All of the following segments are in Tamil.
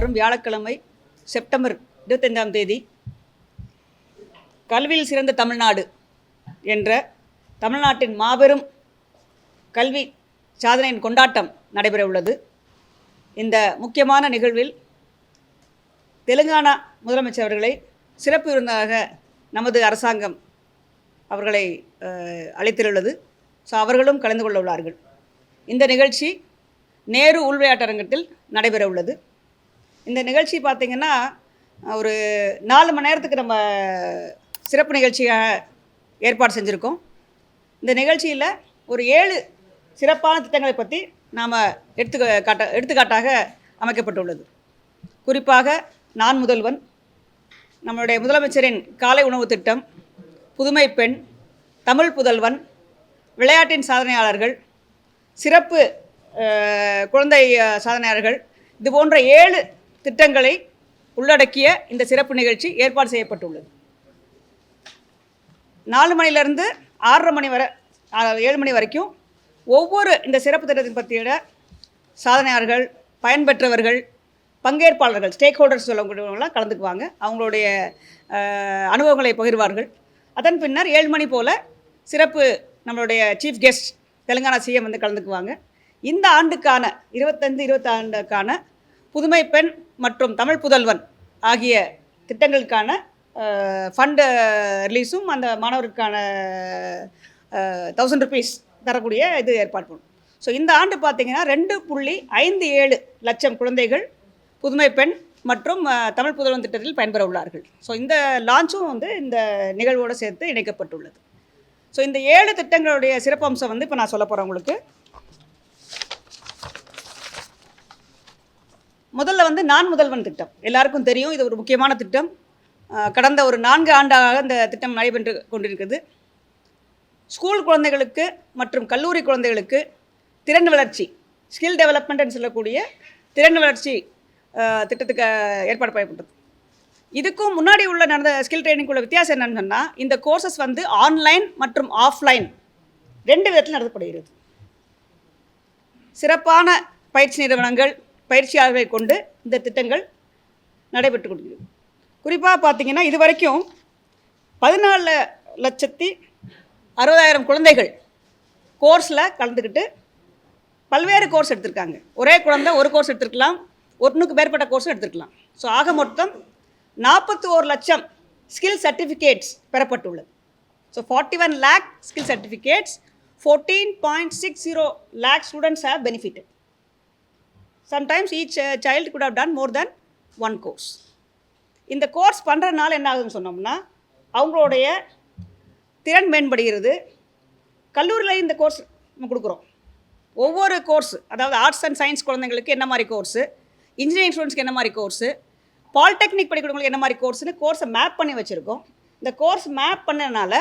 வரும் வியாழக்கிழமை செப்டம்பர் 25ஆம் தேதி கல்வியில் சிறந்த தமிழ்நாடு என்ற தமிழ்நாட்டின் மாபெரும் கல்வி சாதனையின் கொண்டாட்டம் நடைபெற உள்ளது. இந்த முக்கியமான நிகழ்வில் தெலுங்கானா முதலமைச்சர் அவர்களை சிறப்பு விருந்தாக நமது அரசாங்கம் அவர்களை அழைத்துள்ளது. ஸோ அவர்களும் கலந்து கொள்ள உள்ளார்கள். இந்த நிகழ்ச்சி நேரு உள்விளையாட்டரங்கத்தில் நடைபெற உள்ளது. இந்த நிகழ்ச்சி பார்த்திங்கன்னா ஒரு 4 மணி நேரத்துக்கு நம்ம சிறப்பு நிகழ்ச்சியாக ஏற்பாடு செஞ்சுருக்கோம். இந்த நிகழ்ச்சியில் ஒரு 7 சிறப்பான திட்டங்களை பற்றி நாம் எடுத்துக்காட்டாக அமைக்கப்பட்டுள்ளது. குறிப்பாக நான் முதல்வன், நம்மளுடைய முதலமைச்சரின் காலை உணவு திட்டம், புதுமை பெண், தமிழ் புதல்வன், விளையாட்டின் சாதனையாளர்கள், சிறப்பு குழந்தை சாதனையாளர்கள், இது போன்ற 7 திட்டங்களை உள்ளடக்கிய இந்த சிறப்பு நிகழ்ச்சி ஏற்பாடு செய்யப்பட்டுள்ளது. 4 மணிலேருந்து 6:30 மணி வரை 7 மணி வரைக்கும் ஒவ்வொரு இந்த சிறப்பு திட்டத்தின் பற்றிய சாதனையாளர்கள், பயன்பெற்றவர்கள், பங்கேற்பாளர்கள், ஸ்டேக் ஹோல்டர்ஸ் சொல்லக்கூடியவங்களாம் கலந்துக்குவாங்க. அவங்களுடைய அனுபவங்களை பகிர்வார்கள். அதன் பின்னர் 7 மணி போல் சிறப்பு நம்மளுடைய சீஃப் கெஸ்ட் தெலுங்கானா சிஎம் வந்து கலந்துக்குவாங்க. இந்த ஆண்டுக்கான 25-26 ஆண்டுக்கான புதுமை பெண் மற்றும் தமிழ் புதல்வன் ஆகிய திட்டங்களுக்கான ஃபண்டு ரிலீஸும் அந்த மாணவருக்கான 1000 rupees தரக்கூடிய இது ஏற்பாடு பண்ணும். ஸோ இந்த ஆண்டு பார்த்திங்கன்னா 2.57 லட்சம் குழந்தைகள் புதுமை பெண் மற்றும் தமிழ் புதல்வன் திட்டத்தில் பயன்பெற உள்ளார்கள். ஸோ இந்த லான்ச்சும் வந்து இந்த நிகழ்வோடு சேர்த்து இணைக்கப்பட்டுள்ளது. ஸோ இந்த 7 திட்டங்களுடைய சிறப்பம்சம் வந்து இப்போ நான் சொல்ல போகிறேன் உங்களுக்கு. முதல்ல வந்து நான் முதல்வன் திட்டம் எல்லாருக்கும் தெரியும். இது ஒரு முக்கியமான திட்டம். கடந்த ஒரு 4 ஆண்டாக இந்த திட்டம் நடைபெற்று கொண்டிருக்கிறது. ஸ்கூல் குழந்தைகளுக்கு மற்றும் கல்லூரி குழந்தைகளுக்கு திறன் வளர்ச்சி, ஸ்கில் டெவலப்மெண்ட்னு சொல்லக்கூடிய திறன் வளர்ச்சி திட்டத்துக்கு ஏற்பாடு செய்யப்பட்டது. இதுக்கும் முன்னாடி உள்ள நடந்த ஸ்கில் ட்ரைனிங் உள்ள வித்தியாசம் என்னன்னு சொன்னால், இந்த கோர்சஸ் வந்து ஆன்லைன் மற்றும் ஆஃப்லைன் 2 விதத்தில் நடத்தப்படுகிறது. சிறப்பான பயிற்சி நிறுவனங்கள், பயிற்சியாளர்களை கொண்டு இந்த திட்டங்கள் நடைபெற்று கொண்டிருக்கிறது. குறிப்பாக பார்த்திங்கன்னா இது வரைக்கும் 14,60,000 குழந்தைகள் கோர்ஸில் கலந்துக்கிட்டு பல்வேறு கோர்ஸ் எடுத்திருக்காங்க. ஒரே குழந்தை ஒரு கோர்ஸ் எடுத்துருக்கலாம், ஒன்றுக்கு மேற்பட்ட கோர்ஸும் எடுத்துருக்கலாம். ஸோ ஆக மொத்தம் 41 லட்சம் ஸ்கில் சர்டிஃபிகேட்ஸ் பெறப்பட்டுள்ளது. So 41 lakh skill certificates, 14.60 lakh students have benefited. Sometimes each child could have done more than one course. இந்த கோர்ஸ் பண்ணுறதுனால என்ன ஆகுதுன்னு சொன்னோம்னா, அவங்களுடைய திறன் மேம்படுகிறது. கல்லூரியில் இந்த கோர்ஸ் நம்ம கொடுக்குறோம். ஒவ்வொரு கோர்ஸு, அதாவது ஆர்ட்ஸ் அண்ட் சயின்ஸ் குழந்தைங்களுக்கு என்ன மாதிரி கோர்ஸு, இன்ஜினியரிங் ஸ்டூடெண்ட்ஸ்க்கு என்ன மாதிரி கோர்ஸு, பாலிடெக்னிக் படிக்கிறவங்களுக்கு என்ன மாதிரி கோர்ஸ்னு கோர்ஸை மேப் பண்ணி வச்சுருக்கோம். இந்த கோர்ஸ் மேப் பண்ணனால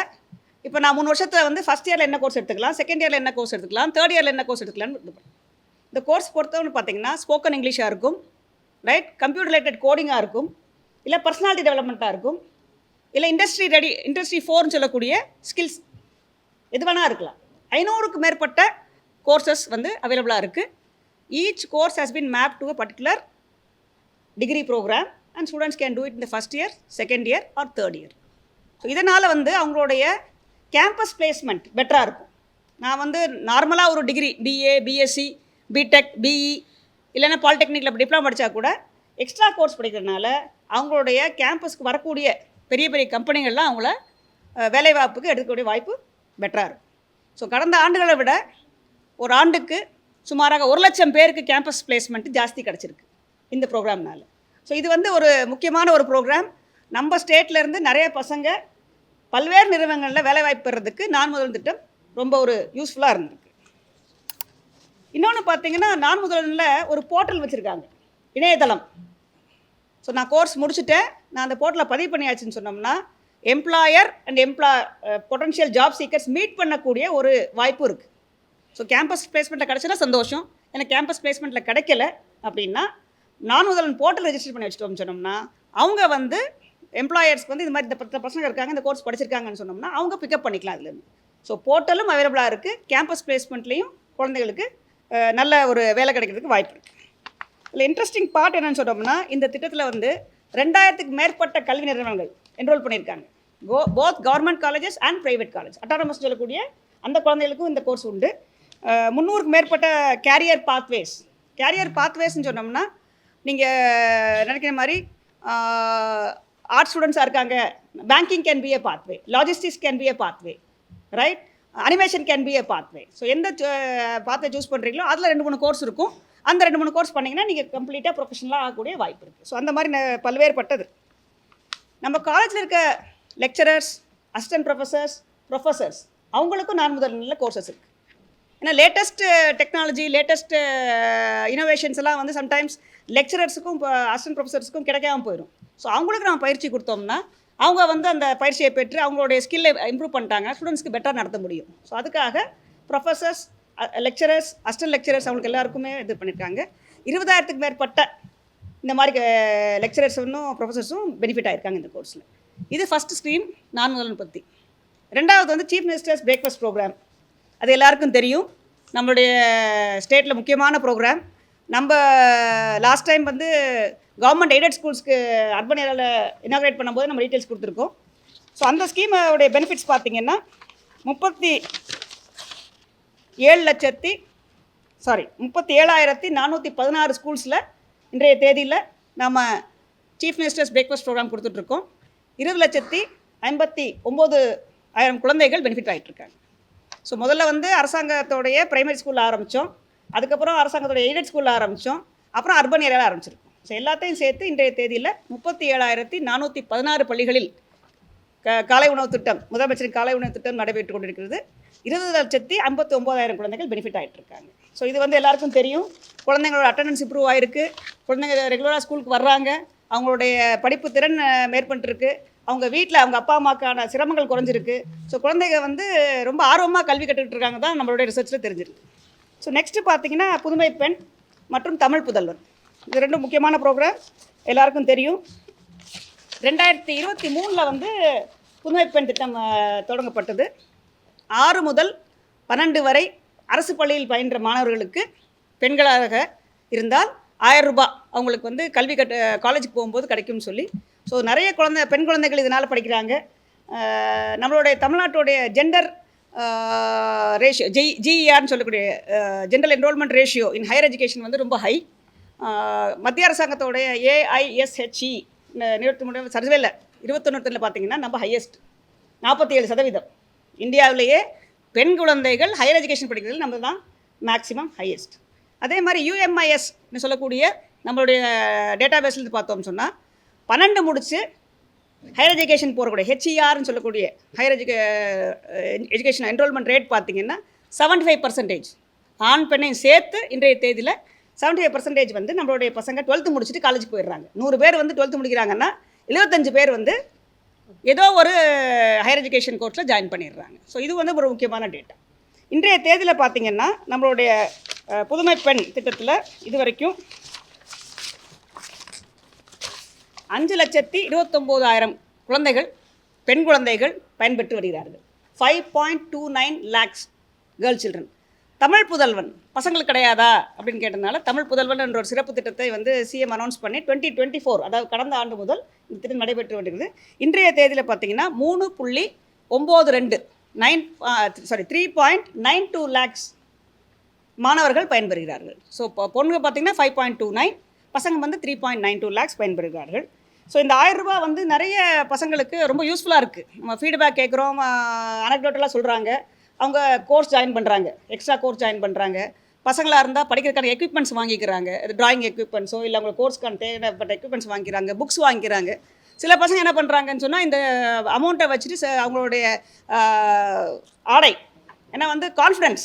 இப்போ நான் 3 வருஷத்தில் வந்து ஃபஸ்ட் இயரில் என்ன கோர்ஸ் எடுத்துக்கலாம், செகண்ட் இயரில் என்ன கோர்ஸ் எடுத்துக்கலாம், தேர்ட் இயரில் என்ன கோர்ஸ் எடுத்துக்கலாம்னு. இந்த கோர்ஸ் பொறுத்தவரை பார்த்திங்கன்னா ஸ்போக்கன் இங்கிலீஷாக இருக்கும், ரைட், கம்ப்யூட்டர் ரிலேட்டட் கோடிங்காக இருக்கும், இல்லை பர்சனாலிட்டி டெவலப்மெண்ட்டாக இருக்கும், இல்லை இண்டஸ்ட்ரி 4ன்னு சொல்லக்கூடிய ஸ்கில்ஸ் எது வேணால் இருக்கலாம். 500க்கு மேற்பட்ட கோர்சஸ் வந்து அவைலபிளாக இருக்குது. Each course has been mapped to a particular degree program and students can do it இந்த first year, second year or third year. So இதனால் வந்து அவங்களுடைய கேம்பஸ் பிளேஸ்மெண்ட் பெட்டராக இருக்கும். நான் வந்து நார்மலாக ஒரு degree BA, BSc, BTech, BE இல்லைன்னா பாலிடெக்னிக்கில் டிப்ளமா படித்தா கூட எக்ஸ்ட்ரா கோர்ஸ் படிக்கிறதுனால அவங்களுடைய கேம்பஸ்க்கு வரக்கூடிய பெரிய பெரிய கம்பெனிகள்லாம் அவங்கள வேலைவாய்ப்புக்கு எடுக்கக்கூடிய வாய்ப்பு பெட்டராக இருக்கும். ஸோ கடந்த ஆண்டுகளை விட ஒரு ஆண்டுக்கு சுமாராக 1 லட்சம் பேருக்கு கேம்பஸ் பிளேஸ்மெண்ட்டு ஜாஸ்தி கிடச்சிருக்கு இந்த ப்ரோக்ராம்னால. ஸோ இது வந்து ஒரு முக்கியமான ஒரு ப்ரோக்ராம். நம்ம ஸ்டேட்லேருந்து நிறைய பசங்க பல்வேறு நிறுவனங்களில் வேலைவாய்ப்பு பெறதுக்கு நான் முதல்வன் திட்டம் ரொம்ப ஒரு யூஸ்ஃபுல்லாக இருந்திருக்கு. இன்னொன்று பார்த்திங்கன்னா, நான் முதல்வனில் ஒரு போர்ட்டல் வச்சுருக்காங்க, இணையதளம். ஸோ நான் கோர்ஸ் முடிச்சுட்டேன், நான் அந்த போர்ட்டலில் பதிவு பண்ணியாச்சுன்னு சொன்னோம்னா employer and potential job seekers meet பண்ணக்கூடிய ஒரு வாய்ப்பு இருக்குது. ஸோ கேம்பஸ் பிளேஸ்மெண்ட்டில் கிடச்சினா சந்தோஷம். எனக்கு கேம்பஸ் பிளேஸ்மெண்ட்டில் கிடைக்கல அப்படின்னா நான் முதல்வன் போர்ட்டல் ரெஜிஸ்டர் பண்ணி வச்சுட்டோம்னு சொன்னோம்னா அவங்க வந்து எம்ப்ளாயர்ஸ்க்கு வந்து இது மாதிரி இந்த 10 பசங்க இருக்காங்க, இந்த கோர்ஸ் படிச்சிருக்காங்கன்னு சொன்னோம்னா அவங்க பிக்கப் பண்ணிக்கலாம் அதுலேருந்து. ஸோ போர்ட்டலும் அவைலபிளாக இருக்குது. கேம்பஸ் பிளேஸ்மெண்ட்லேயும் குழந்தைகளுக்கு நல்ல ஒரு வேலை கிடைக்கிறதுக்கு வாய்ப்பு இருக்குது. இதில் இன்ட்ரெஸ்டிங் பார்ட் என்னென்னு சொன்னோம்னா இந்த திட்டத்தில் வந்து 2000க்கு மேற்பட்ட கல்வி நிறுவனங்கள் என்ரோல் பண்ணியிருக்காங்க. Both government colleges and private college. Autonomous சொல்லக்கூடிய அந்த குழந்தைகளுக்கும் இந்த கோர்ஸ் உண்டு. 300க்கு மேற்பட்ட கேரியர் பாத்வேஸ்ன்னு சொன்னோம்னா நீங்கள் நினைக்கிற மாதிரி ஆர்ட்ஸ் ஸ்டூடெண்ட்ஸாக இருக்காங்க, banking can B A pathway, logistics can B A pathway, right, animation can B A pathway. So எந்த பாத்வே சூஸ் பண்ணுறீங்களோ அதில் 2-3 கோர்ஸ் இருக்கும். அந்த 2-3 கோர்ஸ் பண்ணிங்கன்னா நீங்கள் கம்ப்ளீட்டாக ப்ரொஃபஷனலாக ஆகக்கூடிய வாய்ப்பு இருக்குது. ஸோ அந்த மாதிரி பல்வேறுபட்டது. நம்ம காலேஜில் இருக்க லெக்சரர்ஸ், அசிஸ்டன்ட் ப்ரொஃபஸர்ஸ் அவங்களுக்கும் 4 முதல் நல்ல கோர்சஸ் இருக்குது. ஏன்னா லேட்டஸ்ட் டெக்னாலஜி, லேட்டஸ்ட் இனோவேஷன்ஸ் எல்லாம் வந்து சம்டைம்ஸ் லெக்சரர்ஸுக்கும் இப்போ அசிஸ்டன்ட் ப்ரொஃபஸர்ஸுக்கும் கிடைக்காம போயிடும். ஸோ அவங்களுக்கு நம்ம பயிற்சி கொடுத்தோம்னா அவங்க வந்து அந்த பயிற்சியை பெற்று அவங்களுடைய ஸ்கில்லை இம்ப்ரூவ் பண்ணிட்டாங்கன்னா ஸ்டூடெண்ட்ஸ்க்கு பெட்டராக நடத்த முடியும். ஸோ அதுக்காக ப்ரொஃபஸர்ஸ், லெக்சரர்ஸ், அசிஸ்டன்ட் லெக்சரர்ஸ் அவங்களுக்கு எல்லாருக்குமே இது பண்ணியிருக்காங்க. 20,000க்கு மேற்பட்ட இந்த மாதிரி லெக்சரர்ஸும் ப்ரொஃபஸர்ஸும் பெனிஃபிட் ஆகிருக்காங்க இந்த கோர்ஸில். இது ஃபஸ்ட் ஸ்க்ரீன் நான் முதல்வன் பற்றி. 2வது வந்து சீஃப் மினிஸ்டர்ஸ் பிரேக்ஃபாஸ்ட் ப்ரோக்ராம். அது எல்லாருக்கும் தெரியும், நம்மளுடைய ஸ்டேட்டில் முக்கியமான ப்ரோக்ராம். நம்ம லாஸ்ட் டைம் வந்து கவர்மெண்ட் எய்டட் ஸ்கூல்ஸ்க்கு அர்பன் ஏரியாவில் இனாக்ரேட் பண்ணும்போது நம்ம டீட்டெயில்ஸ் கொடுத்துருக்கோம். ஸோ அந்த ஸ்கீமோடைய பெனிஃபிட்ஸ் பார்த்திங்கன்னா 37,416 ஸ்கூல்ஸில் இன்றைய தேதியில் நம்ம சீஃப் மினிஸ்டர்ஸ் பிரேக்ஃபாஸ்ட் ப்ரோக்ராம் கொடுத்துட்ருக்கோம். 20,59,000 குழந்தைகள் பெனிஃபிட் ஆகிட்டுருக்காங்க. ஸோ முதல்ல வந்து அரசாங்கத்தோடைய ப்ரைமரி ஸ்கூலில் ஆரம்பித்தோம், அதுக்கப்புறம் அரசாங்கத்தோடைய எய்டட் ஸ்கூலில் ஆரம்பித்தோம், அப்புறம் அர்பன் ஏரியாவில் ஆரம்பிச்சிருக்கோம். ஸோ எல்லாத்தையும் சேர்த்து இன்றைய தேதியில் 37,416 பள்ளிகளில் காலை உணவு திட்டம், முதலமைச்சரின் காலை உணவு திட்டம் நடைபெற்று கொண்டிருக்கிறது. 20,59,000 குழந்தைகள் பெனிஃபிட் ஆகிட்டு இருக்காங்க. ஸோ இது வந்து எல்லாருக்கும் தெரியும். குழந்தைங்களோட அட்டண்டன்ஸ் இம்ப்ரூவ் ஆகிருக்கு, குழந்தைங்க ரெகுலராக ஸ்கூலுக்கு வர்றாங்க, அவங்களுடைய படிப்பு திறன் மேற்பட்டுருக்கு, அவங்க வீட்டில் அவங்க அப்பா அம்மாக்கான சிரமங்கள் குறைஞ்சிருக்கு. ஸோ குழந்தைங்க வந்து ரொம்ப ஆர்வமாக கல்வி கற்றுக்கிட்டு இருக்காங்க தான் நம்மளுடைய ரிசர்ச்சில் தெரிஞ்சிருக்கு. ஸோ நெக்ஸ்ட்டு பார்த்திங்கன்னா புதுமை பெண் மற்றும் தமிழ் புதல்வன். இது 2 முக்கியமான ப்ரோக்ராம் எல்லாருக்கும் தெரியும். 2023 வந்து புதுமை பெண் திட்டம் தொடங்கப்பட்டது. 6 முதல் 12 வரை அரசு பள்ளியில் பயின்ற மாணவர்களுக்கு பெண்களாக இருந்தால் 1000 ரூபாய் அவங்களுக்கு வந்து கல்வி காலேஜுக்கு போகும்போது கிடைக்கும்னு சொல்லி. ஸோ நிறைய பெண் குழந்தைகள் இதனால் படிக்கிறாங்க. நம்மளுடைய தமிழ்நாட்டுடைய ஜெண்டர் ரேஷியோ, ஜிஇஆர்னு சொல்லக்கூடிய gender enrolment ratio in higher education வந்து ரொம்ப ஹை. மத்திய அரசாங்கத்தோடைய AISHE 23 சர்வேல 21 பார்த்தீங்கன்னா நம்ம ஹையஸ்ட் 47%. இந்தியாவிலேயே பெண் குழந்தைகள் ஹையர் எஜுகேஷன் படிக்கிறது நம்ம தான் மேக்ஸிமம் ஹையஸ்ட். அதே மாதிரி UMISன்னு சொல்லக்கூடிய நம்மளுடைய டேட்டா பேஸ்லேருந்து பார்த்தோம்னு சொன்னால் 12 முடித்து ஹையர் எஜுகேஷன் போகக்கூடிய HERன்னு சொல்லக்கூடிய ஹையர் எஜுகேஷன் என்ரோல்மெண்ட் ரேட் பார்த்திங்கன்னா 75%. ஆண் பெண்ணையும் சேர்த்து இன்றைய தேதியில் 75% வந்து நம்மளுடைய பசங்க 12th முடிச்சுட்டு காலேஜுக்கு போயிடுறாங்க. 100 பேர் வந்து 12th முடிக்கிறாங்கன்னா 75 பேர் வந்து ஏதோ ஒரு ஹையர் எஜுகேஷன் கோர்ஸில் ஜாயின் பண்ணிடுறாங்க. ஸோ இது வந்து ஒரு முக்கியமான டேட்டா. இன்றைய தேதியில் பார்த்திங்கன்னா நம்மளுடைய புதுமை பெண் திட்டத்தில் இது வரைக்கும் 5,29,000 குழந்தைகள், பெண் குழந்தைகள் பயன்பெற்று வருகிறார்கள். 5.29 lakhs கேர்ள் சில்ட்ரன். தமிழ் புதல்வன் பசங்களுக்கு கிடையாதா அப்படின்னு கேட்டதுனால தமிழ் புதல்வன் என்ற ஒரு சிறப்பு திட்டத்தை வந்து CM அனௌன்ஸ் பண்ணி 2024, அதாவது கடந்த ஆண்டு முதல் இந்த திட்டம் நடைபெற்று வருகிறது. இன்றைய தேதியில் பார்த்தீங்கன்னா 3.92 lakhs மாணவர்கள் பயன்பெறுகிறார்கள். ஸோ பொண்ணுங்க பார்த்தீங்கன்னா 5.29, பசங்க வந்து 3.92 lakhs பயன்பெறுகிறார்கள். ஸோ இந்த 1000 ரூபாய் வந்து நிறைய பசங்களுக்கு ரொம்ப யூஸ்ஃபுல்லாக இருக்குது. நம்ம ஃபீட்பேக் கேட்குறோம், அனக்டோட்டலாக சொல்கிறாங்க. அவங்க கோர்ஸ் ஜாயின் பண்ணுறாங்க, எக்ஸ்ட்ரா கோர்ஸ் ஜாயின் பண்ணுறாங்க. பசங்களாக இருந்தால் படிக்கிறதுக்கான எக்யூப்மெண்ட்ஸ் வாங்கிக்கிறாங்க, ட்ராயிங் எக்யூப்மெண்ட்ஸோ இல்லை அவங்க கோர்ஸ்க்கான தேவைப்பட்ட எக்யூப்மெண்ட்ஸ் வாங்கிக்கிறாங்க, புக்ஸ் வாங்கிக்கிறாங்க. சில பசங்க என்ன பண்ணுறாங்கன்னு சொன்னால் இந்த அமௌண்ட்டை வச்சுட்டு அவங்களுடைய ஆடை, ஏன்னா வந்து கான்ஃபிடென்ஸ்.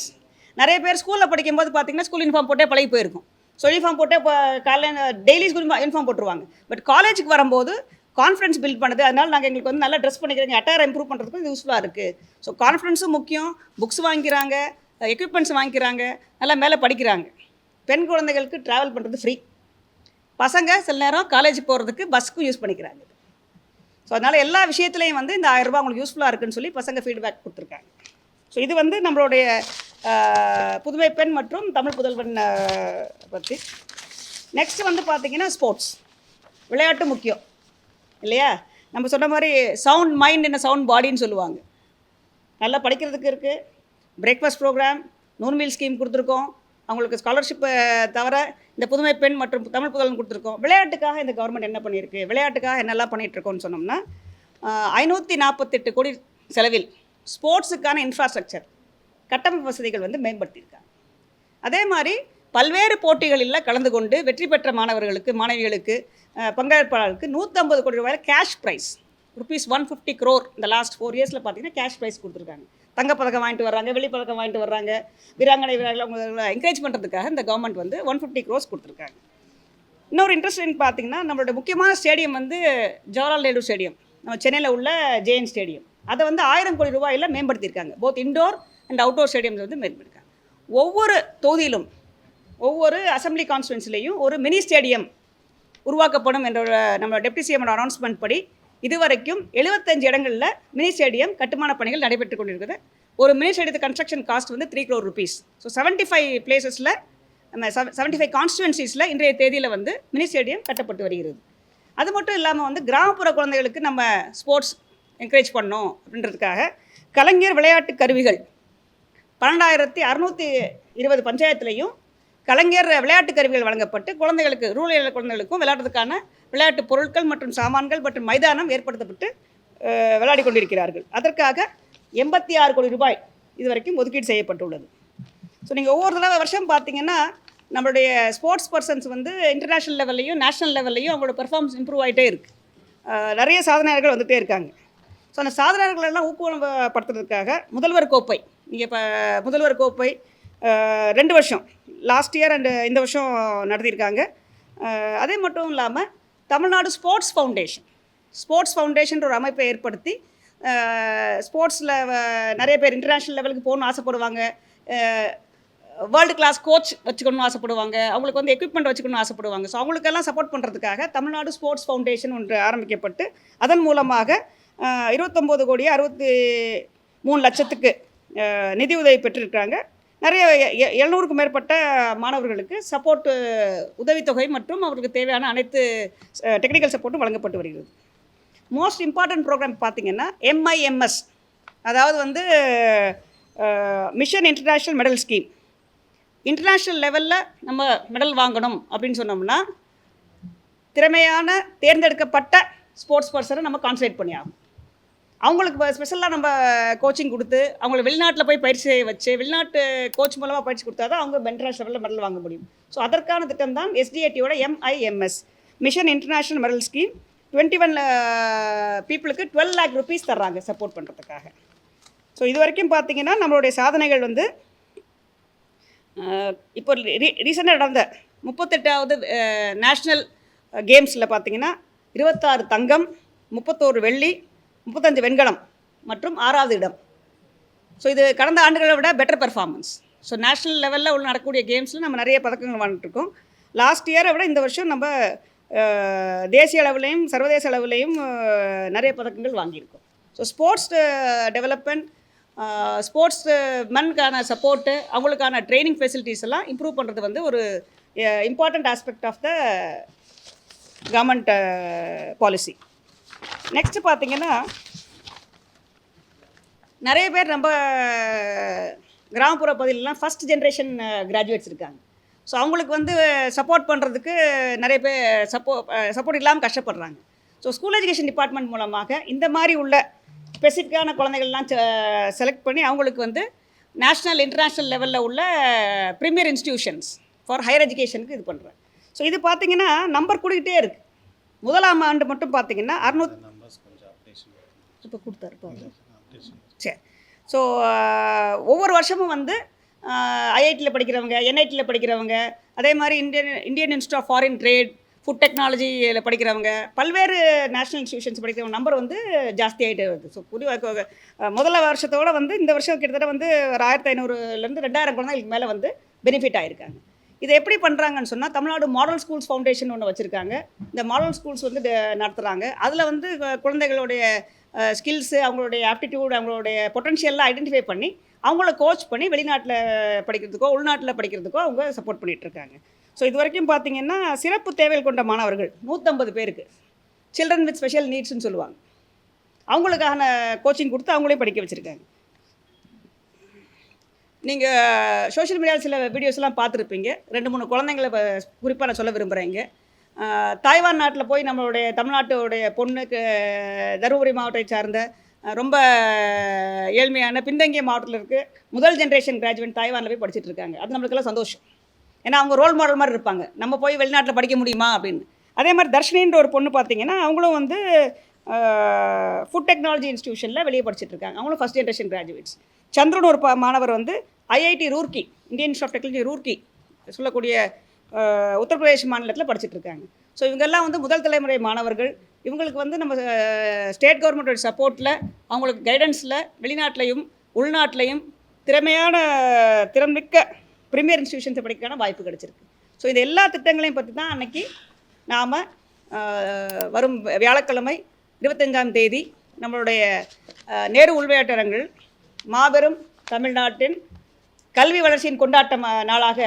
நிறைய பேர் ஸ்கூலில் படிக்கும்போது பார்த்திங்கன்னா ஸ்கூல் யூனிஃபார்ம் போட்டே பழகி போயிருக்கும். ஸோ யூனிஃபார்ம் போட்டே இப்போ காலையில் டெய்லி ஸ்கூல் யூனிஃபார்ம் போட்டுருவாங்க. பட் காலேஜுக்கு வரும்போது கான்ஃபிடன்ஸ் பில்ட் பண்ணுது. அதனால் நாங்கள் எங்களுக்கு வந்து நல்லா ட்ரெஸ் பண்ணிக்கிறீங்க, அட்டையர் இம்ப்ரூவ் பண்ணுறதுக்கு இது யூஸ்ஃபுல்லாக இருக்குது. ஸோ கான்ஃபிடன்ஸும் முக்கியம், புக்ஸ் வாங்கிக்கிறாங்க, எக்யூப்மெண்ட்ஸ் வாங்கிக்கிறாங்க, நல்லா மேலே படிக்கிறாங்க. பெண் குழந்தைகளுக்கு ட்ராவல் பண்ணுறது ஃப்ரீ. பசங்க சில நேரம் காலேஜுக்கு போகிறதுக்கு பஸ்ஸுக்கும் யூஸ் பண்ணிக்கிறாங்க. ஸோ அதனால் எல்லா விஷயத்துலையும் வந்து இந்த 1000 ரூபாய் அவங்களுக்கு யூஸ்ஃபுல்லாக இருக்குதுன்னு சொல்லி பசங்க ஃபீட்பேக் கொடுத்துருக்காங்க. ஸோ இது வந்து நம்மளுடைய புதுமை பெண் மற்றும் தமிழ் புதல்வன் பற்றி. நெக்ஸ்ட் வந்து பார்த்திங்கன்னா ஸ்போர்ட்ஸ், விளையாட்டு முக்கியம் இல்லையா? நம்ம சொன்ன மாதிரி சவுண்ட் மைண்ட் என்ன சவுண்ட் பாடின்னு சொல்லுவாங்க. நல்லா படிக்கிறதுக்கு இருக்குது, breakfast program, noon meal scheme கொடுத்துருக்கோம், அவங்களுக்கு ஸ்காலர்ஷிப்பை தவிர இந்த புதுமை பெண் மற்றும் தமிழ் புதல்வன் கொடுத்துருக்கோம். விளையாட்டுக்காக இந்த கவர்மெண்ட் என்ன பண்ணியிருக்கு, விளையாட்டுக்காக என்னெல்லாம் பண்ணிகிட்ருக்கோன்னு சொன்னோம்னா 548 கோடி செலவில் ஸ்போர்ட்ஸுக்கான இன்ஃப்ராஸ்ட்ரக்சர் கட்டமைப்பு வசதிகள் வந்து மேம்படுத்தியிருக்காங்க. அதே மாதிரி பல்வேறு போட்டிகளில் கலந்து கொண்டு வெற்றி பெற்ற மாணவர்களுக்கு மாணவிகளுக்கு பங்கேற்பாளர்களுக்கு 150 கோடி ரூபாயில் கேஷ் ப்ரைஸ் ₹150 crore இந்த லாஸ்ட் 4 இயர்ஸில் பார்த்தீங்கன்னா கேஷ் ப்ரைஸ் கொடுத்துருக்காங்க. தங்கப்பதக்கம் வாங்கிட்டு வர்றாங்க, வெள்ளிப்பதக்கம் வாங்கிட்டு வர்றாங்க. வீராங்கனை வீரர்களை அவங்களை என்கரேஜ் பண்ணுறதுக்காக இந்த கவர்மெண்ட் வந்து 150 crores கொடுத்துருக்காங்க. இன்னொரு இன்ட்ரெஸ்டிங் பார்த்தீங்கன்னா நம்மளோட முக்கியமான ஸ்டேடியம் வந்து ஜவஹர்லால் நேரு ஸ்டேடியம், நம்ம சென்னையில் உள்ள ஜேஎன் ஸ்டேடியம். அதை வந்து 1000 கோடி ரூபாயில் மேம்படுத்தியிருக்காங்க. Both indoor and outdoor stadiums வந்து மேம்படுத்திருக்காங்க. ஒவ்வொரு தொகுதியிலும் ஒவ்வொரு அசம்பிளி கான்ஸ்டுவன்சிலையும் ஒரு மினி ஸ்டேடியம் உருவாக்கப்படும் என்ற நம்ம டெப்டி சிஎம்மோட அனௌன்ஸ்மெண்ட் படி இதுவரைக்கும் 75 இடங்களில் மினி ஸ்டேடியம் கட்டுமான பணிகள் நடைபெற்று கொண்டிருக்குது. ஒரு மினி ஸ்டேடியத்து கன்ஸ்ட்ரக்ஷன் காஸ்ட் வந்து 3 crore rupees. ஸோ 75 பிளேசஸில் நம்ம 75 கான்ஸ்டுவன்சிஸில் இன்றைய தேதியில் வந்து மினி ஸ்டேடியம் கட்டப்பட்டு வருகிறது. அது மட்டும் இல்லாமல் வந்து கிராமப்புற குழந்தைகளுக்கு நம்ம ஸ்போர்ட்ஸ் என்கரேஜ் பண்ணோம் அப்படின்றதுக்காக கலைஞர் விளையாட்டு கருவிகள் 12620 பஞ்சாயத்துலேயும் கலைஞர் விளையாட்டு கருவிகள் வழங்கப்பட்டு குழந்தைகளுக்கு ரூரல் குழந்தைகளுக்கும் விளையாடுறதுக்கான விளையாட்டு பொருட்கள் மற்றும் சாமான்கள் மற்றும் மைதானம் ஏற்படுத்தப்பட்டு விளையாடி கொண்டிருக்கிறார்கள். அதற்காக 86 கோடி ரூபாய் இதுவரைக்கும் ஒதுக்கீடு செய்யப்பட்டுள்ளது. ஸோ நீங்கள் ஒவ்வொரு வருஷம் பார்த்தீங்கன்னா நம்மளுடைய ஸ்போர்ட்ஸ் பர்சன்ஸ் வந்து இன்டர்நேஷ்னல் லெவல்லையும் நேஷ்னல் லெவல்லையும் அவங்களோட பெர்ஃபார்மன்ஸ் இம்ப்ரூவ் ஆகிட்டே இருக்குது. நிறைய சாதனையாளர்கள் வந்துகிட்டே இருக்காங்க. ஸோ அந்த சாதனையாளர்களெல்லாம் ஊக்குவப்படுத்துறதுக்காக முதல்வர் கோப்பை, நீங்கள் இப்போ முதல்வர் கோப்பை 2 வருஷம் லாஸ்ட் இயர் அண்டு இந்த வருஷம் நடத்தியிருக்காங்க. அதே மட்டும் இல்லாமல் தமிழ்நாடு ஸ்போர்ட்ஸ் ஃபவுண்டேஷன் ஒரு அமைப்பை ஏற்படுத்தி ஸ்போர்ட்ஸில் நிறைய பேர் இன்டர்நேஷ்னல் லெவலுக்கு போகணுன்னு ஆசைப்படுவாங்க, வேர்ல்டு கிளாஸ் கோச் வச்சுக்கணும்னு ஆசைப்படுவாங்க, அவங்களுக்கு வந்து எக்யூப்மெண்ட் வச்சுக்கணும்னு ஆசைப்படுவாங்க. ஸோ அவங்களுக்கெல்லாம் சப்போர்ட் பண்ணுறதுக்காக தமிழ்நாடு ஸ்போர்ட்ஸ் ஃபவுண்டேஷன் ஒன்று ஆரம்பிக்கப்பட்டு அதன் மூலமாக 29 கோடி 63 லட்சத்துக்கு நிதி உதவி பெற்றிருக்காங்க. நிறைய 700க்கும் மேற்பட்ட மாணவர்களுக்கு சப்போர்ட் உதவித்தொகை மற்றும் அவர்களுக்கு தேவையான அனைத்து டெக்னிக்கல் சப்போர்ட்டும் வழங்கப்பட்டு வருகிறது. மோஸ்ட் இம்பார்ட்டன்ட் ப்ரோக்ராம் பார்த்திங்கன்னா MIMS, அதாவது வந்து mission international medal scheme. International லெவலில் நம்ம மெடல் வாங்கணும் அப்படின்னு சொன்னோம்னா திறமையான தேர்ந்தெடுக்கப்பட்ட ஸ்போர்ட்ஸ் பர்சனை நம்ம கான்சன்ட்ரேட் பண்ணி ஆகும். அவங்களுக்கு ஸ்பெஷலாக நம்ம கோச்சிங் கொடுத்து அவங்களை வெளிநாட்டில் போய் பயிற்சி வச்சு வெளிநாட்டு கோச் மூலமாக பயிற்சி கொடுத்தா தான் அவங்க இன்டர்நேஷ்னல் லெவலில் மெடல் வாங்க முடியும். ஸோ அதற்கான திட்டம் தான் SDATயோட MIMS, mission international medal scheme. 21 பீப்புளுக்கு 12 lakh rupees தர்றாங்க சப்போர்ட் பண்ணுறதுக்காக. ஸோ இது வரைக்கும் பார்த்திங்கன்னா நம்மளுடைய சாதனைகள் வந்து இப்போ ரீசெண்டாக நடந்த 38வது நேஷ்னல் கேம்ஸில் பார்த்திங்கன்னா 26 தங்கம், 31 வெள்ளி, 35 வெண்கலம் மற்றும் 6வது இடம். ஸோ இது கடந்த ஆண்டுகளை விட பெட்டர் பெர்ஃபார்மன்ஸ். ஸோ நேஷ்னல் லெவலில் உள்ள நடக்கக்கூடிய கேம்ஸில் நம்ம நிறைய பதக்கங்கள் வாங்கிட்டுருக்கோம். லாஸ்ட் இயரை விட இந்த வருஷம் நம்ம தேசிய அளவுலேயும் சர்வதேச அளவுலேயும் நிறைய பதக்கங்கள் வாங்கியிருக்கோம். ஸோ ஸ்போர்ட்ஸ் டெவலப்மெண்ட், ஸ்போர்ட்ஸ் மென்கான சப்போர்ட்டு, அவங்களுக்கான ட்ரைனிங் ஃபெசிலிட்டிஸ் எல்லாம் இம்ப்ரூவ் பண்ணுறது வந்து ஒரு important aspect of the government policy. Next பார்த்திங்கன்னா நிறைய பேர் நம்ம கிராமப்புற பகுதியிலலாம் ஃபஸ்ட் ஜென்ரேஷன் கிராஜுவேட்ஸ் இருக்காங்க. ஸோ அவங்களுக்கு வந்து சப்போர்ட் பண்ணுறதுக்கு நிறைய பேர் சப்போர்ட் இல்லாமல் கஷ்டப்படுறாங்க. ஸோ ஸ்கூல் எஜுகேஷன் டிபார்ட்மெண்ட் மூலமாக இந்த மாதிரி உள்ள ஸ்பெசிஃபிக்கான குழந்தைகள்லாம் செலக்ட் பண்ணி அவங்களுக்கு வந்து நேஷ்னல் இன்டர்நேஷ்னல் லெவலில் உள்ள ப்ரீமியர் இன்ஸ்டிடியூஷன்ஸ் ஃபார் ஹையர் எஜுகேஷனுக்கு இது பண்ணுறேன். ஸோ இது பார்த்திங்கன்னா நம்பர் கூடிக்கிட்டே இருக்குது. முதலாம் ஆண்டு மட்டும் பார்த்திங்கன்னா 600 இப்போ கொடுத்தாரு. சரி. ஸோ ஒவ்வொரு வருஷமும் வந்து IITயில் படிக்கிறவங்க, NITயில் படிக்கிறவங்க, அதே மாதிரி Indian institute of foreign trade, food டெக்னாலஜியில் படிக்கிறவங்க, பல்வேறு நேஷ்னல் இன்ஸ்டியூஷன்ஸ் படிக்கிறவங்க நம்பர் வந்து ஜாஸ்தி ஆகிட்டே வருது. ஸோ முதல்ல வருஷத்தோடு வந்து இந்த வருஷம் கிட்டத்தட்ட வந்து ஒரு 1500லேருந்து 2000 குழந்தைகளுக்கு மேலே வந்து பெனிஃபிட் ஆகிருக்காங்க. இதை எப்படி பண்ணுறாங்கன்னு சொன்னால் தமிழ்நாடு மாடல் ஸ்கூல்ஸ் ஃபவுண்டேஷன் ஒன்று வச்சுருக்காங்க. இந்த மாடல் ஸ்கூல்ஸ் வந்து நடத்துகிறாங்க. அதில் வந்து குழந்தைகளுடைய ஸ்கில்ஸு, அவங்களுடைய ஆப்டிடியூட், அவங்களுடைய பொட்டன்ஷியல்லாம் ஐடென்டிஃபை பண்ணி அவங்கள கோச் பண்ணி வெளிநாட்டில் படிக்கிறதுக்கோ உள்நாட்டில் படிக்கிறதுக்கோ அவங்க சப்போர்ட் பண்ணிகிட்ருக்காங்க. ஸோ இது வரைக்கும் பார்த்தீங்கன்னா சிறப்பு தேவைகள் கொண்ட மாணவர்கள் 150 பேருக்கு சில்ட்ரன் வித் ஸ்பெஷல் நீட்ஸ்னு சொல்லுவாங்க, அவங்களுக்கான கோச்சிங் கொடுத்து அவங்களே படிக்க வச்சுருக்காங்க. நீங்கள் சோஷியல் மீடியாவில் சில வீடியோஸ்லாம் பார்த்துருப்பீங்க. 2-3 குழந்தைங்கள குறிப்பாக நான் சொல்ல விரும்புகிறேங்க. தாய்வான் நாட்டில் போய் நம்மளுடைய தமிழ்நாட்டுடைய பொண்ணுக்கு தருமபுரி மாவட்டத்தை சார்ந்த ரொம்ப ஏழ்மையான பின்தங்கிய மாவட்டத்தில் இருக்குது முதல் ஜென்ரேஷன் கிராஜுவேட் தாய்வானில் போய் படிச்சுட்டு இருக்காங்க. அது நம்மளுக்கெல்லாம் சந்தோஷம். ஏன்னா அவங்க ரோல் மாடல் மாதிரி இருப்பாங்க, நம்ம போய் வெளிநாட்டில் படிக்க முடியுமா அப்படின்னு. அதே மாதிரி தர்ஷினின்ற ஒரு பொண்ணு பார்த்தீங்கன்னா அவங்களும் வந்து ஃபுட் டெக்னாலஜி இன்ஸ்டியூஷனில் வெளியே படிச்சுட்டு இருக்காங்க. அவங்களும் ஃபஸ்ட் ஜென்ரேஷன் கிராஜுவேட்ஸ். சந்திரன் ஒரு மாணவர் வந்து IIT Roorkee, Indian institute of technology Roorkee சொல்லக்கூடிய உத்தரப்பிரதேஷ் மாநிலத்தில் படிச்சுட்டு இருக்காங்க. ஸோ இவங்கெல்லாம் வந்து முதல் தலைமுறை மாணவர்கள். இவங்களுக்கு வந்து நம்ம ஸ்டேட் கவர்மெண்ட்டோட சப்போர்ட்டில் அவங்களுக்கு கைடன்ஸில் வெளிநாட்டிலையும் உள்நாட்டிலையும் திறன்மிக்க ப்ரீமியர் இன்ஸ்டியூஷன்ஸை படிக்கிறதுக்கான வாய்ப்பு கிடச்சிருக்கு. ஸோ இந்த எல்லா திட்டங்களையும் பற்றி தான் அன்றைக்கி நாம் வரும் வியாழக்கிழமை 25ஆம் தேதி நம்மளுடைய நேரு உள்விளையாட்டரங்கில் மாபெரும் தமிழ்நாட்டின் கல்வி வளர்ச்சியின் கொண்டாட்ட நாளாக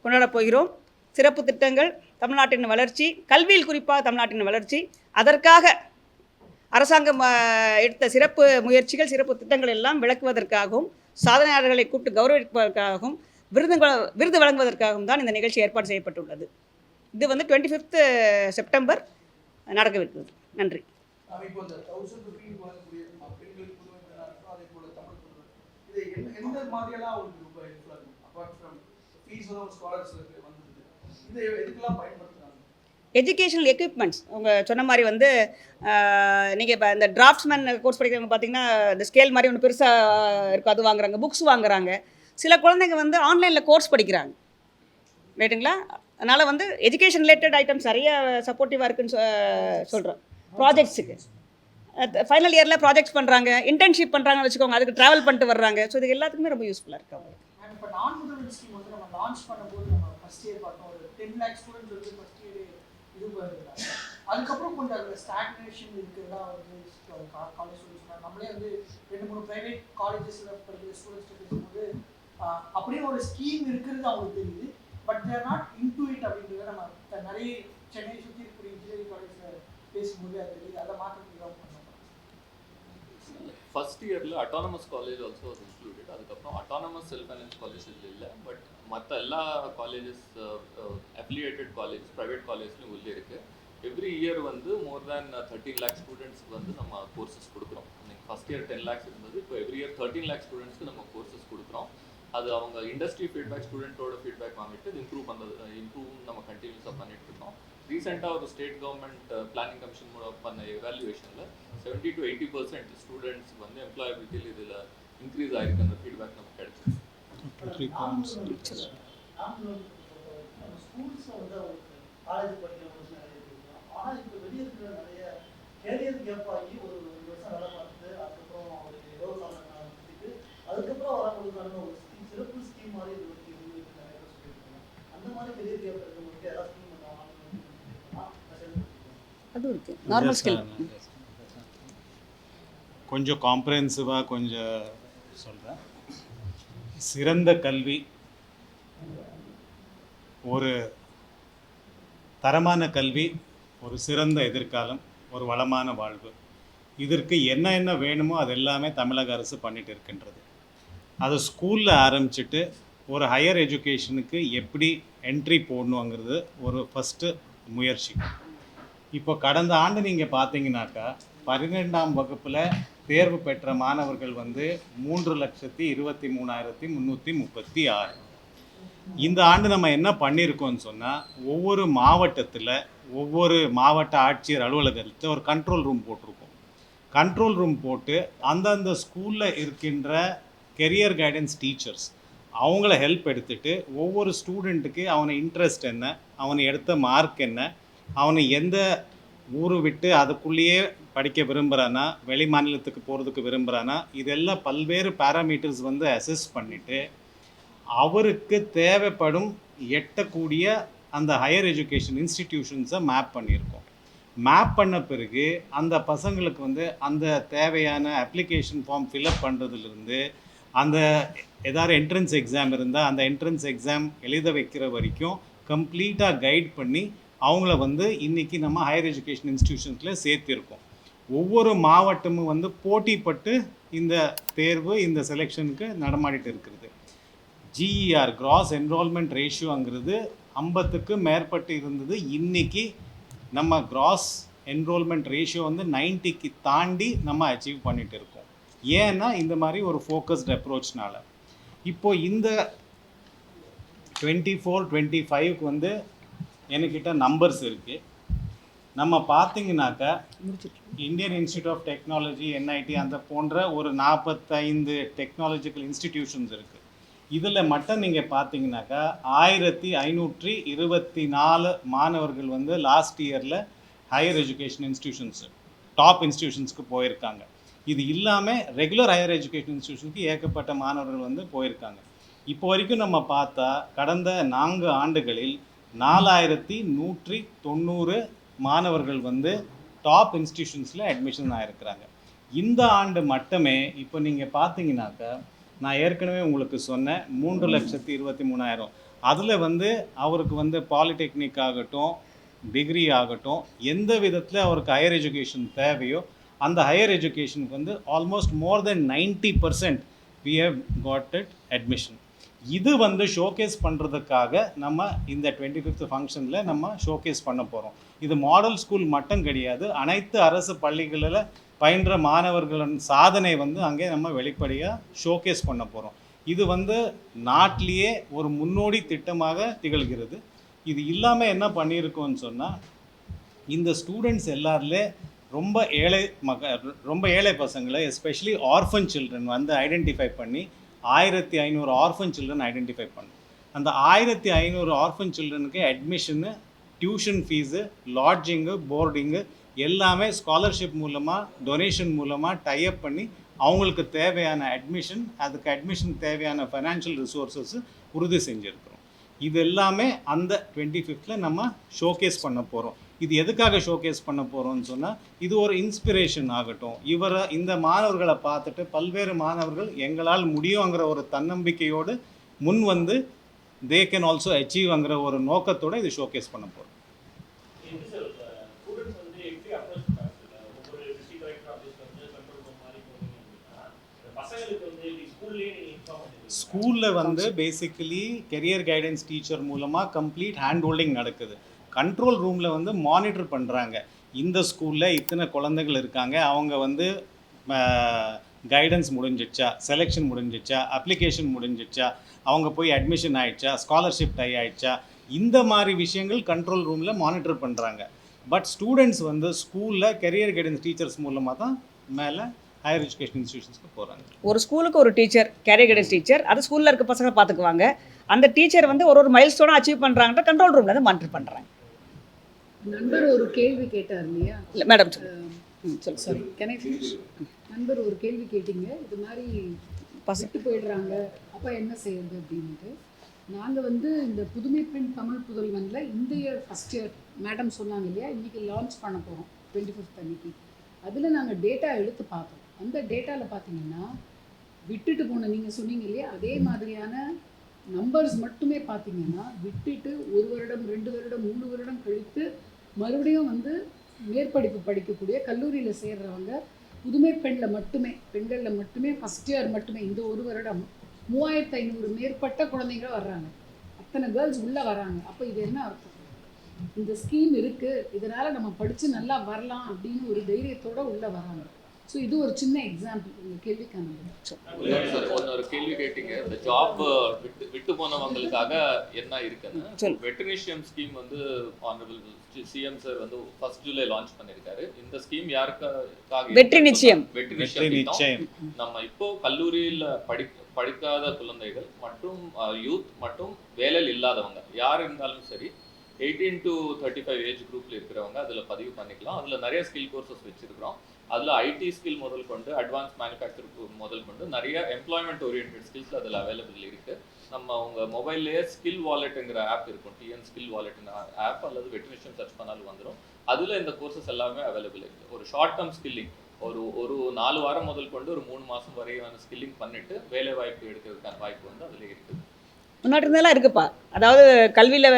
கொண்டாடப் போகிறோம். சிறப்பு திட்டங்கள், தமிழ்நாட்டின் வளர்ச்சி, கல்வியில் குறிப்பாக தமிழ்நாட்டின் வளர்ச்சி, அதற்காக அரசாங்கம் எடுத்த சிறப்பு முயற்சிகள், சிறப்பு திட்டங்கள் எல்லாம் விளக்குவதற்காகவும் சாதனையாளர்களை கூப்பிட்டு கௌரவிப்பதற்காகவும் விருது வழங்குவதற்காகவும் தான் இந்த நிகழ்ச்சி ஏற்பாடு செய்யப்பட்டுள்ளது. இது வந்து 25 செப்டம்பர் நடக்கவிருக்கிறது. நன்றி. எஜுகேஷனல் எக்யூப்மெண்ட்ஸ் அவங்க சொன்ன மாதிரி வந்து நீங்கள் இப்போ இந்த டிராஃப்ட்ஸ்மேன் கோர்ஸ் படிக்கிறவங்க பார்த்தீங்கன்னா இந்த ஸ்கேல் மாதிரி ஒன்று பெருசாக இருக்கும், அது வாங்குறாங்க. புக்ஸ் வாங்குறாங்க. சில குழந்தைங்க வந்து ஆன்லைனில் கோர்ஸ் படிக்கிறாங்க, ரைட்டுங்களா? அதனால் வந்து எஜுகேஷன் ரிலேட்டட் ஐட்டம்ஸ் நிறைய சப்போர்ட்டிவாக இருக்குன்னு சொல்கிறோம். ப்ராஜெக்ட்ஸுக்கு ஃபைனல் இயரில் ப்ராஜெக்ட்ஸ் பண்ணுறாங்க, இன்டர்ன்ஷிப் பண்ணுறாங்கன்னு வச்சுக்கோங்க, அதுக்கு ட்ராவல் பண்ணிட்டு வர்றாங்க. ஸோ இது எல்லாத்துக்குமே ரொம்ப யூஸ்ஃபுல்லாக இருக்குது அவங்களுக்கு. இப்போ நான் முதல்வர் ஸ்கீம் வந்து நம்ம லான்ச் பண்ணும்போது நம்ம ஃபஸ்ட் இயர் பார்த்தோம், ஒரு 10 lakh ஸ்டூடெண்ட்ஸ் வந்து ஃபஸ்ட் இயர் இது பண்ணிருந்தாங்க. அதுக்கப்புறம் கொஞ்சம் அதில் ஸ்டாக்னேஷன் இருக்கிறதா வந்து காலேஜ் சொல்லிச்சுன்னா நம்மளே வந்து 2-3 ப்ரைவேட் காலேஜஸில் படிக்கிற ஸ்டூடெண்ட்ஸ் பேசும்போது அப்படியே ஒரு ஸ்கீம் இருக்கிறது அவங்களுக்கு தெரியுது. But there not into it அப்படின்றத நம்ம நிறைய சென்னை சுற்றி இருக்கக்கூடிய இன்ஜினியரிங் காலேஜில் பேசும்போது அது தெரியுது. அதை மாற்றத்துக்கு தான் பண்ணணும். ஃபர்ஸ்ட் இயரில் autonomous college also was included. அதுக்கப்புறம் அட்டானமஸ் செல்ஃப் ஃபைனான்ஸ் காலேஜஸ் இல்லை, பட் மற்ற எல்லா காலேஜஸ் அஃபிலியேட்டட் காலேஜ் ப்ரைவேட் காலேஜ்லையும் உள்ளே இருக்குது. எவ்ரி இயர் வந்து மோர் தேன் 13 lakh ஸ்டூடெண்ட்ஸ்க்கு வந்து நம்ம கோர்சஸ் கொடுக்குறோம். ஃபஸ்ட் இயர் 10 lakhs இருந்தது, இப்போ எவ்ரி இயர் 13 lakh ஸ்டூடெண்ட்ஸ்க்கு நம்ம கோர்சஸ் கொடுக்குறோம். அது அவங்க இண்டஸ்ட்ரி ஃபீட்பேக், ஸ்டூடெண்ட்டோட ஃபீட்பேக் வாங்கிட்டு இம்ப்ரூவ் நம்ம கண்டினியூஸாக பண்ணிட்டு இருக்கோம். ரீசெண்டாக ஒரு ஸ்டேட் கவர்மெண்ட் பிளானிங் கமிஷன் மூலம் பண்ண எவாலுவேஷனில் 70 to 80% ஸ்டூடெண்ட்ஸ் வந்து எம்ப்ளாயபிலிட்டியில் இதில் இன்க்ரீஸ் ஆகிருக்குன்ற ஃபீட்பேக் நமக்கு கிடைச்சிருக்கு. ஆனால் இப்போ வெளியே இருக்கிற நிறைய கேரியர் கேப் ஆகி ஒரு 2 வருஷம் வேலை பார்த்துட்டு அதுக்கப்புறம் அவருக்கு ஏதோ காரணத்துக்கு அதுக்கப்புறம் வரவங்களுக்கான ஒரு சிறப்பு ஸ்கீம் மாதிரி இது நிறைய பேர் சொல்லியிருக்காங்க. அந்த மாதிரி கேரியர் கேப் இருக்கிறவங்களுக்கு ஏதாவது ஸ்கீம் அதுவும் இருக்குது. நார்மல் ஸ்கில் கொஞ்சம் காம்ப்ரஹென்சிவாக கொஞ்சம் சொல்கிறேன். சிறந்த கல்வி, ஒரு தரமான கல்வி, ஒரு சிறந்த எதிர்காலம், ஒரு வளமான வாழ்வு, இதற்கு என்ன வேணுமோ அது எல்லாமே தமிழக அரசு பண்ணிட்டு இருக்கின்றது. அதை ஸ்கூலில் ஆரம்பிச்சுட்டு ஒரு ஹையர் எஜுகேஷனுக்கு எப்படி என்ட்ரி போடணுங்கிறது ஒரு ஃபஸ்ட்டு முயற்சி. இப்போ கடந்த ஆண்டு நீங்கள் பார்த்தீங்கன்னாக்கா 12ஆம் வகுப்பில் தேர்வு பெற்ற மாணவர்கள் வந்து 3,23,336. இந்த ஆண்டு நம்ம என்ன பண்ணியிருக்கோம்னு சொன்னால், ஒவ்வொரு மாவட்டத்தில் ஒவ்வொரு மாவட்ட ஆட்சியர் அலுவலகத்தில் ஒரு கண்ட்ரோல் ரூம் போட்டிருக்கோம். கண்ட்ரோல் ரூம் போட்டு அந்தந்த ஸ்கூலில் இருக்கின்ற கெரியர் கைடன்ஸ் டீச்சர்ஸ் அவங்கள ஹெல்ப் எடுத்துகிட்டு ஒவ்வொரு ஸ்டூடெண்ட்டுக்கு அவனை இன்ட்ரெஸ்ட் என்ன, அவனை எடுத்த மார்க் என்ன, அவனை எந்த ஊரை விட்டு அதுக்குள்ளேயே படிக்க விரும்புகிறானா, வெளி மாநிலத்துக்கு போகிறதுக்கு விரும்புகிறானா, இதெல்லாம் பல்வேறு பேராமீட்டர்ஸ் வந்து அசஸ் பண்ணிவிட்டு அவருக்கு தேவைப்படும் எட்டக்கூடிய அந்த ஹையர் எஜுகேஷன் இன்ஸ்டிடியூஷன்ஸை மேப் பண்ணியிருக்கோம். மேப் பண்ண பிறகு அந்த பசங்களுக்கு வந்து அந்த தேவையான அப்ளிகேஷன் ஃபார்ம் ஃபில்அப் பண்ணுறதுலேருந்து அந்த ஏதாவது என்ட்ரன்ஸ் எக்ஸாம் இருந்தால் அந்த என்ட்ரன்ஸ் எக்ஸாம் எழுத வைக்கிற வரைக்கும் கம்ப்ளீட்டாக கைட் பண்ணி அவங்கள வந்து இன்றைக்கி நம்ம ஹையர் எஜுகேஷன் இன்ஸ்டிடியூஷன்ஸில் சேர்த்திருக்கோம். ஒவ்வொரு மாவட்டமும் வந்து போட்டிப்பட்டு இந்த தேர்வு இந்த செலெக்ஷனுக்கு நடமாடிட்டு இருக்கிறது. ஜிஇஆர் கிராஸ் என்ரோல்மெண்ட் ரேஷியோங்கிறது 50க்கு மேற்பட்டு இருந்தது. இன்றைக்கி நம்ம கிராஸ் என்ரோல்மெண்ட் ரேஷியோ வந்து 90க்கு தாண்டி நம்ம அச்சீவ் பண்ணிட்டு இருக்கோம். ஏன்னா இந்த மாதிரி ஒரு ஃபோக்கஸ்டு அப்ரோச்னால. இப்போது இந்த 24-25க்கு வந்து என்கிட்ட நம்பர்ஸ் இருக்குது. நம்ம பார்த்தீங்கன்னாக்கா Indian institute of technology, NIT அந்த போன்ற ஒரு 45 டெக்னாலஜிக்கல் இன்ஸ்டிடியூஷன்ஸ் இருக்குது. இதில் மட்டும் நீங்கள் பார்த்தீங்கன்னாக்கா 1524 மாணவர்கள் வந்து லாஸ்ட் இயரில் ஹையர் எஜுகேஷன் இன்ஸ்டிடியூஷன்ஸு டாப் இன்ஸ்டிடியூஷன்ஸ்க்கு போயிருக்காங்க. இது இல்லாமல் ரெகுலர் ஹையர் எஜுகேஷன் இன்ஸ்டிடியூஷனுக்கு ஏகப்பட்ட மாணவர்கள் வந்து போயிருக்காங்க. இப்போ வரைக்கும் நம்ம பார்த்தா கடந்த 4 ஆண்டுகளில் 4190 மாணவர்கள் வந்து டாப் இன்ஸ்டிடியூஷன்ஸில் அட்மிஷன் ஆகிருக்கிறாங்க. இந்த ஆண்டு மட்டுமே இப்போ நீங்கள் பார்த்தீங்கன்னாக்கா நான் ஏற்கனவே உங்களுக்கு சொன்னேன் 3,23,000. அதில் வந்து அவருக்கு வந்து பாலிடெக்னிக் ஆகட்டும், டிகிரி ஆகட்டும், எந்த விதத்தில் அவருக்கு ஹையர் எஜுகேஷன் தேவையோ அந்த ஹையர் எஜுகேஷனுக்கு வந்து almost more then 90% we have got it admission. இது வந்து ஷோகேஸ் பண்ணுறதுக்காக நம்ம இந்த 25th ஃபங்க்ஷனில் நம்ம ஷோகேஸ் பண்ண போகிறோம். இது மாடல் ஸ்கூல் மட்டும் கிடையாது, அனைத்து அரசு பள்ளிகளில் பயின்ற மாணவர்களின் சாதனை வந்து அங்கே நம்ம வெளிப்படையாக ஷோகேஸ் பண்ண போகிறோம். இது வந்து நாட்டிலேயே ஒரு முன்னோடி திட்டமாக திகழ்கிறது. இது இல்லாமல் என்ன பண்ணியிருக்கோன்னு சொன்னால், இந்த ஸ்டூடெண்ட்ஸ் எல்லாருலே ரொம்ப ஏழை பசங்களை எஸ்பெஷலி ஆர்ஃபன் சில்ட்ரன் வந்து ஐடென்டிஃபை பண்ணி 1500 ஆர்ஃபன் சில்ட்ரன் ஐடென்டிஃபை பண்ணோம். அந்த 1500 ஆர்ஃபன் சில்ட்ரனுக்கு அட்மிஷனு, டியூஷன் ஃபீஸு, லாட்ஜிங்கு, போர்டிங்கு எல்லாமே ஸ்காலர்ஷிப் மூலமாக, டொனேஷன் மூலமாக டைப் பண்ணி அவங்களுக்கு தேவையான அட்மிஷன், அதுக்கு அட்மிஷன் தேவையான ஃபைனான்ஷியல் ரிசோர்ஸஸ் உறுதி செஞ்சுருக்கிறோம். இது எல்லாமே அந்த 25th நம்ம ஷோகேஸ் பண்ண போகிறோம். இது எதுக்காக ஷோகேஸ் பண்ண போகிறோம்னு சொன்னால், இது ஒரு இன்ஸ்பிரேஷன் ஆகட்டும். இந்த மாணவர்களை பார்த்துட்டு பல்வேறு மாணவர்கள் எங்களால் முடியுங்கிற ஒரு தன்னம்பிக்கையோடு முன் வந்து தே கேன் ஆல்சோ அச்சீவ்ங்கிற ஒரு நோக்கத்தோடு இது ஷோகேஸ் பண்ண போகிறோம். ஸ்கூலில் வந்து பேசிக்கலி கெரியர் கைடன்ஸ் டீச்சர் மூலமாக கம்ப்ளீட் ஹேண்ட் ஹோல்டிங் நடக்குது. கண்ட்ரோல் ரூமில் வந்து மானிட்டர் பண்ணுறாங்க. இந்த ஸ்கூலில் இத்தனை குழந்தைகள் இருக்காங்க, அவங்க வந்து கைடன்ஸ் முடிஞ்சிடுச்சா, செலெக்ஷன் முடிஞ்சிடுச்சா, அப்ளிகேஷன் முடிஞ்சிடுச்சா, அவங்க போய் அட்மிஷன் ஆகிடுச்சா, ஸ்காலர்ஷிப் டை ஆகிடுச்சா, இந்த மாதிரி விஷயங்கள் கண்ட்ரோல் ரூமில் மானிட்டர் பண்ணுறாங்க. பட் ஸ்டூடெண்ட்ஸ் வந்து ஸ்கூலில் கெரியர் கைடன்ஸ் டீச்சர்ஸ் மூலமாக தான் மேலே ஹையர் எஜுகேஷன் இன்ஸ்டிடியூஷன்ஸ்க்கு போகிறாங்க. ஒரு ஸ்கூலுக்கு ஒரு டீச்சர், கேரியர் கைடன்ஸ் டீச்சர், அது ஸ்கூலில் இருக்க பசங்க பார்த்துக்குவாங்க. அந்த டீச்சர் வந்து ஒரு மைல் ஸ்டோனாக அச்சீவ் பண்ணுறாங்கன்ற கண்ட்ரோல் ரூமில் வந்து மானிட்டர் பண்ணுறாங்க. நண்பர் ஒரு கேள்வி கேட்டார் இல்லையா? இல்லை madam, sorry, can I finish? நண்பர் ஒரு கேள்வி கேட்டிங்க, இது மாதிரி விட்டு போயிடுறாங்க, அப்போ என்ன செய்யறது அப்படின்ட்டு. நாங்கள் வந்து இந்த புதுமை பெண் தமிழ் புதல்வனில் இந்த இயர் ஃபஸ்ட் இயர் மேடம் சொன்னாங்க இல்லையா, இன்றைக்கி லான்ச் பண்ண போகிறோம் 25th அன்னைக்கு. அதில் நாங்கள் டேட்டா எடுத்து பார்த்தோம். அந்த டேட்டாவில் பார்த்தீங்கன்னா விட்டுட்டு போன நீங்கள் சொன்னீங்க இல்லையா, அதே மாதிரியான நம்பர்ஸ் மட்டுமே பார்த்தீங்கன்னா விட்டுட்டு 1 வருடம் 2 வருடம் 3 வருடம் கழித்து மறுபடியும் வந்து மேற்படிப்பு படிக்கக்கூடிய கல்லூரியில் சேர்றவங்க புதுமை பெண்களில் மட்டுமே ஃபஸ்ட் இயர் மட்டுமே இந்த 1 வருடம் 3500 மேற்பட்ட குழந்தைங்க வர்றாங்க. அத்தனை கேர்ள்ஸ் உள்ளே வராங்க. அப்போ இது என்ன அர்த்தம்? இந்த ஸ்கீம் இருக்குது, இதனால் நம்ம படித்து நல்லா வரலாம் அப்படின்னு ஒரு தைரியத்தோடு உள்ளே வராங்க. ஸோ இது ஒரு சின்ன எக்ஸாம்பிள் உங்கள் கேள்விக்கான. ஒரு கேள்வி கேட்டீங்க, இந்த ஜாப் விட்டு போனவங்களுக்காக என்ன இருக்குன்னு. வெட்டரினிஷியம் ஸ்கீம் வந்து ஆனரபிள் சிஎம் சார் வந்து 1 ஜூலை லான்ச் பண்ணியிருக்காரு. இந்த ஸ்கீம் யாருக்காக? வெற்றி நிச்சயம். நம்ம இப்போ கல்லூரியில் படிக்காத குழந்தைகள் மற்றும் யூத் மற்றும் வேலையில் இல்லாதவங்க யார் இருந்தாலும் சரி, 18 to 35 ஏஜ் குரூப்பில் இருக்கிறவங்க அதில் பதிவு பண்ணிக்கலாம். அதில் நிறைய ஸ்கில் கோர்சஸ் வச்சுருக்கிறோம். அதில் ஐடி ஸ்கில் முதல் கொண்டு அட்வான்ஸ் மேனுஃபேக்சரிங் முதல் கொண்டு நிறைய எம்ப்ளாய்மெண்ட் ஓரியன்ட் ஸ்கில்ஸ் அதில் அவைலபிள் இருக்குது. நம்ம உங்கள் மொபைல்லேயே ஸ்கில் வாலெட்டுங்கிற ஆப் இருக்கும், டிஎன் ஸ்கில் வாலெட்னு ஆப், அல்லது வெட்டரினிஷியம் சர்ச் பண்ணாலும் வந்துடும். அதில் இந்த கோர்சஸ் எல்லாமே அவைலபிள் இருக்குது. ஒரு ஷார்ட் டேர்ம் ஸ்கில்லிங், ஒரு 4 வாரம் முதல் கொண்டு ஒரு 3 மாதம் வரையான ஸ்கில்லிங் பண்ணிவிட்டு வேலை வாய்ப்பு எடுக்கிறதுக்கான வாய்ப்பு வந்து அதில் இருக்குது. முன்னாடி இருந்தெல்லாம் இருக்குப்பா. அதாவது கல்வியில்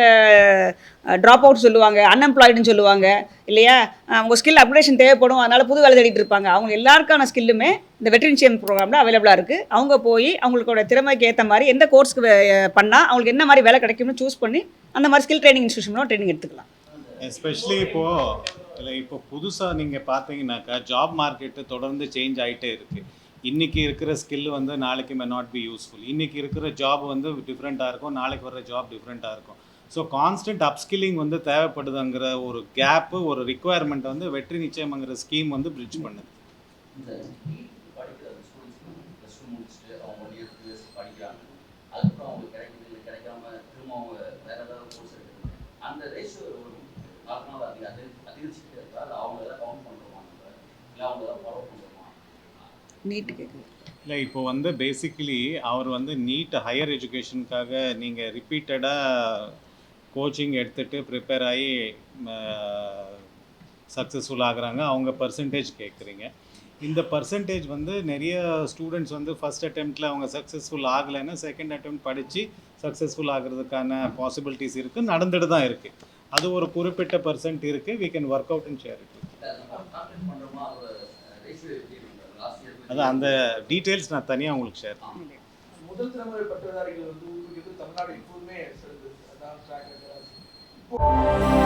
ட்ராப் அவுட் சொல்லுவாங்க, அன்எம்ப்ளாய்டுன்னு சொல்லுவாங்க இல்லையா? அவங்க ஸ்கில் அப்கிரேஷன் தேவைப்படும், அதனால் புது வேலை தேடிட்டு இருப்பாங்க. அவங்க எல்லாருக்கான ஸ்கில்லுமே இந்த வெற்றி நிச்சயம் ப்ரோக்ராமில் அவைலபிளாக இருக்குது. அவங்க போய் அவங்களோட திறமைக்கு ஏற்ற மாதிரி எந்த கோர்ஸ்க்கு பண்ணால் அவங்களுக்கு என்ன மாதிரி வேலை கிடைக்கும்னு சூஸ் பண்ணி அந்த மாதிரி ஸ்கில் ட்ரைனிங் இன்ஸ்டியூஷனோ ட்ரைனிங் எடுத்துக்கலாம். எஸ்பெஷலி இப்போ புதுசாக நீங்கள் பார்த்தீங்கன்னாக்கா ஜாப் மார்க்கெட்டு தொடர்ந்து சேஞ்ச் ஆகிட்டே இருக்குது. இன்றைக்கி இருக்கிற ஸ்கில் வந்து நாளைக்கு மே நாட் பி யூஸ்ஃபுல். இன்றைக்கி இருக்கிற ஜாப் வந்து டிஃப்ரெண்ட்டாக இருக்கும், நாளைக்கு வர்ற ஜாப் டிஃப்ரெண்ட்டாக இருக்கும். ஸோ கான்ஸ்டன்ட் அப்ஸ்கில்லிங் வந்து தேவைப்படுதுங்கிற ஒரு கேப்பு, ஒரு ரிக்குவயர்மெண்ட் வந்து வெற்றி நிச்சயம்ங்கிற ஸ்கீம் வந்து பிரிட்ஜ் பண்ணுது. இந்த நீட் படிக்கிற ஸ்டூடெண்ட்ஸ் ப்ளஸ் டூ முடிச்சுட்டு அவங்க 1 இயர் 2 இயர்ஸ் படிக்கிறாங்க, அதுக்கப்புறம் அவங்களுக்கு கிடைக்குது இல்லை கிடைக்காம திரும்ப அவங்க வேற ஏதாவது கோர்ஸ் எடுக்கிறாங்க, அந்த ரேஷியோ நாலு நாள் அதிகரிச்சுட்டே இருக்கா? இல்லை அவங்க எதாவது கவுண்ட் பண்ணுறோமா, இல்லை அவங்க எதாவது ஃபாலோ பண்ணுறோமா? நீட்டு கேட்குது இல்லை இப்போ வந்து பேசிக்கலி அவர் வந்து நீட் ஹையர் எஜுகேஷனுக்காக நீங்கள் ரிப்பீட்டடாக கோச்சிங் எடுத்துகிட்டு ப்ரிப்பேர் ஆகி சக்ஸஸ்ஃபுல் ஆகுறாங்க, அவங்க பர்சன்டேஜ் கேட்குறீங்க. இந்த பர்சன்டேஜ் வந்து நிறைய ஸ்டூடெண்ட்ஸ் வந்து ஃபஸ்ட் அட்டெம்ப்டில் அவங்க சக்ஸஸ்ஃபுல் ஆகலைன்னா செகண்ட் அட்டெம்ப்ட் படித்து சக்ஸஸ்ஃபுல் ஆகிறதுக்கான பாசிபிலிட்டிஸ் இருக்குது, நடந்துட்டு தான் இருக்குது. அது ஒரு குறிப்பிட்ட பர்சன்ட் இருக்குது. We can work out and share it. Contact பண்ணுறோமா, அதோட ரேஷியோ எப்படி லாஸ்ட் இயர்? அது அந்த டீட்டெயில்ஸ் நான் தனியாக உங்களுக்கு ஷேர் பண்ணுறேன். முதல் தலைமுறை பட்டதாரிகள் வந்து ஊக்குவிக்கிறது தமிழ்நாடு எப்போதுமே சிறந்தது. அதான் track record. இப்போ